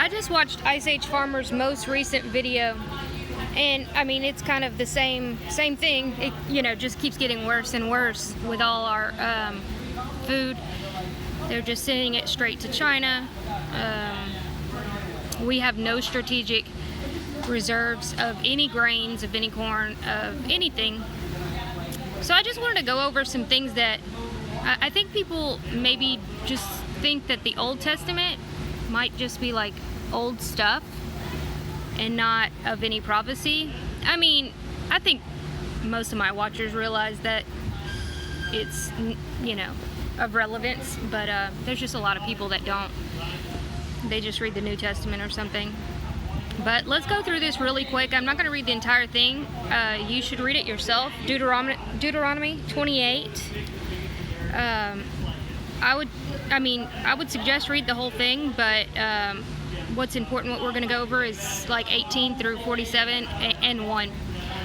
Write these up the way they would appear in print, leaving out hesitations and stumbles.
I just watched Ice Age Farmer's most recent video, and I mean it's kind of the same thing. It just keeps getting worse and worse with all our food. They're just sending it straight to China. We have no strategic reserves of any grains, of any corn, of anything. So I just wanted to go over some things that I think people maybe just think that the Old Testament might just be like old stuff and not of any prophecy. I mean, I think most of my watchers realize that it's, of relevance, but there's just a lot of people that don't. They just read the New Testament or something. But let's go through this really quick. I'm not going to read the entire thing. You should read it yourself. Deuteronomy 28. I would suggest read the whole thing, but what's important, what we're going to go over is like 18 through 47 and 1.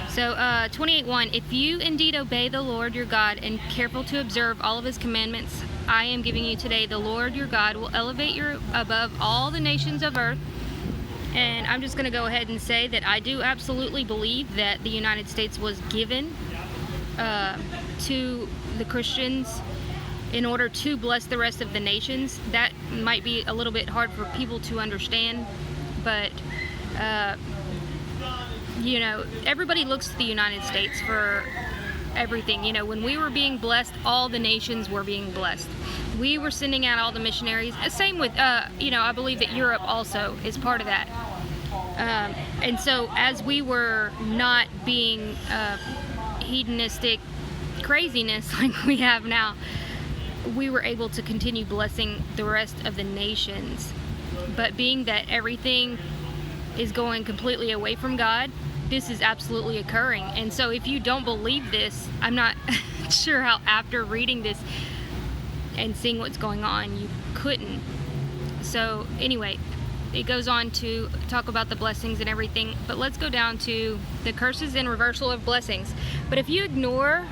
So 28:1, if you indeed obey the Lord your God and careful to observe all of his commandments I am giving you today, the Lord your God will elevate you above all the nations of earth. And I'm just going to go ahead and say that I do absolutely believe that the United States was given to the Christians in order to bless the rest of the nations. That might be a little bit hard for people to understand, but everybody looks to the United States for everything. When we were being blessed, all the nations were being blessed. We were sending out all the missionaries. Same with, I believe that Europe also is part of that. And so as we were not being hedonistic craziness like we have now, we were able to continue blessing the rest of the nations. But being that everything is going completely away from God, this is absolutely occurring. And so if you don't believe this, I'm not sure how after reading this and seeing what's going on, you couldn't. So anyway, it goes on to talk about the blessings and everything, but let's go down to the curses and reversal of blessings. But if you ignore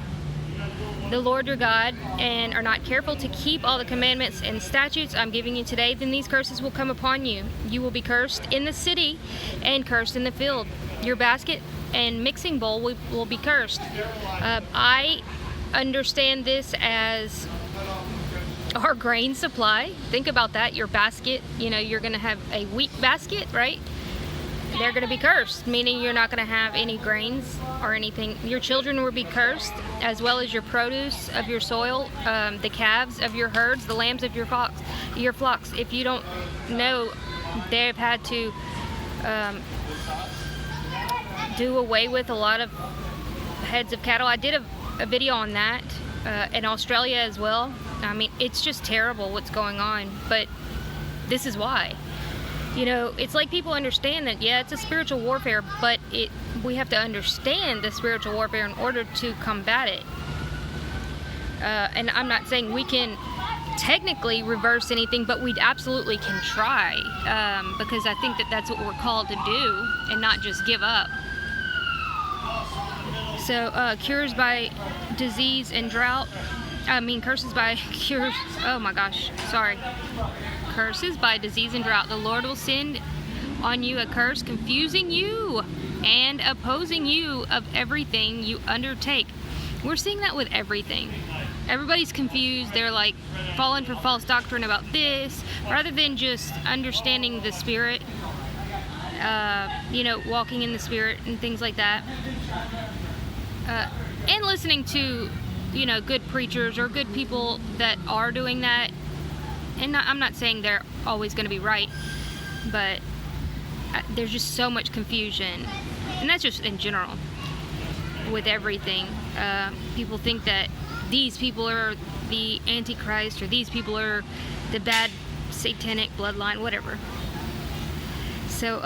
the Lord your God and are not careful to keep all the commandments and statutes I'm giving you today, then these curses will come upon you. You will be cursed in the city and cursed in the field. Your basket and mixing bowl will be cursed. I understand this as our grain supply. Think about that. Your basket, you're going to have a wheat basket, right? They're going to be cursed, meaning you're not going to have any grains or anything. Your children will be cursed, as well as your produce of your soil, the calves of your herds, the lambs of your flocks. If you don't know, they've had to do away with a lot of heads of cattle. I did a video on that in Australia as well. I mean, it's just terrible what's going on, but this is why. It's like people understand that, yeah, it's a spiritual warfare, but we have to understand the spiritual warfare in order to combat it. And I'm not saying we can technically reverse anything, but we absolutely can try, because I think that that's what we're called to do and not just give up. So cures by disease and drought. Curses by cures. Oh my gosh, sorry. Curses by disease and drought. The Lord will send on you a curse, confusing you and opposing you of everything you undertake. We're seeing that with everything. Everybody's confused. They're like falling for false doctrine about this, rather than just understanding the Spirit, walking in the Spirit and things like that. And listening to, good preachers or good people that are doing that. And I'm not saying they're always going to be right, but there's just so much confusion. And that's just in general with everything. People think that these people are the Antichrist, or these people are the bad satanic bloodline, whatever. So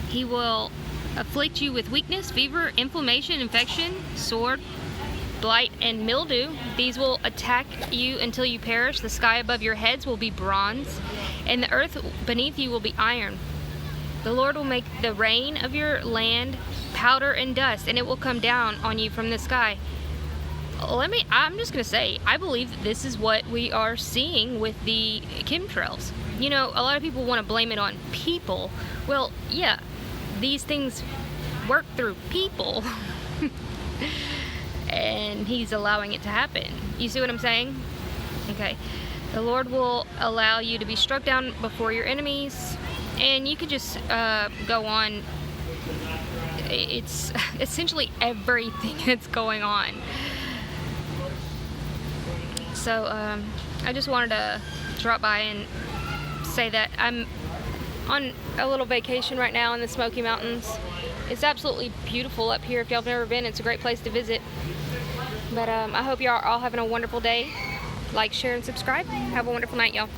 he will afflict you with weakness, fever, inflammation, infection, sword, blight, and mildew. These will attack you until you perish. The sky above your heads will be bronze, and the earth beneath you will be iron. The Lord will make the rain of your land powder and dust, and it will come down on you from the sky. I'm just going to say, I believe that this is what we are seeing with the chemtrails. A lot of people want to blame it on people. Well, yeah, these things work through people. And he's allowing it to happen. You see what I'm saying? Okay. The Lord will allow you to be struck down before your enemies, and you could just go on. It's essentially everything that's going on. So I just wanted to drop by and say that I'm on a little vacation right now in the Smoky Mountains. It's absolutely beautiful up here. If y'all have never been, it's a great place to visit. But I hope y'all are all having a wonderful day. Like, share, and subscribe. Have a wonderful night, y'all.